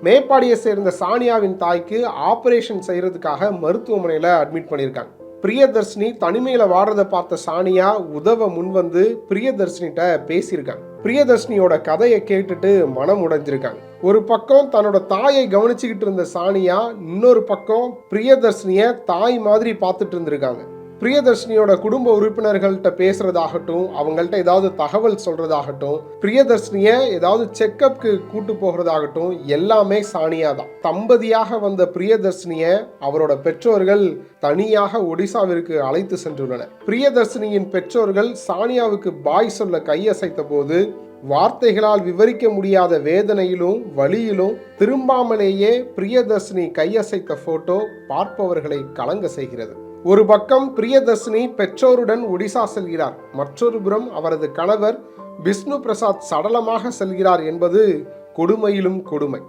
மேப்பாடியை சேர்ந்த சானியாவின் தாய்க்கு ஆபரேஷன் செய்யறதுக்காக மருத்துவமனையில அட்மிட் பண்ணியிருக்காங்க. பிரியதர்ஷினி தனிமையில வாடுறதை பார்த்த சானியா உதவ முன்வந்து பிரியதர்ஷினிட்ட பேசியிருக்காங்க. பிரியதர்ஷினியோட கதையை கேட்டுட்டு மனம் உடைஞ்சிருக்காங்க. ஒரு பக்கம் தன்னோட தாயை கவனிச்சுக்கிட்டு இருந்த சானியா இன்னொரு பக்கம் பிரியதர்ஷினிய தாய் மாதிரி பார்த்துட்டு இருந்திருக்காங்க. பிரியதர்ஷினியோட குடும்ப உறுப்பினர்கள்ட்ட பேசுறதாகட்டும், அவங்கள்ட்ட ஏதாவது தகவல் சொல்றதாகட்டும், பிரியதர்ஷினிய ஏதாவது செக்கப்க்கு கூட்டு போகிறதாகட்டும் எல்லாமே சானியா தான். தம்பதியாக வந்த பிரியதர்ஷினிய அவரோட பெற்றோர்கள் தனியாக ஒடிசாவிற்கு அழைத்து சென்றுள்ளனர். பிரியதர்ஷினியின் பெற்றோர்கள் சானியாவுக்கு பாய் சொல்ல கையசைத்த போது வார்த்தைகளால் விவரிக்க முடியாத வேதனையிலும் வலியிலும் திரும்பாமலேயே பிரியதர்ஷினி கையசைத்த போட்டோ பார்ப்பவர்களை கலங்க செய்கிறது. ஒரு பக்கம் பிரியதர்ஷினி பெற்றோருடன் ஒடிசா செல்கிறார், மற்றொரு புறம் அவரது கணவர் விஷ்ணு பிரசாத் சடலமாக செல்கிறார் என்பது கொடுமையிலும் கொடுமை.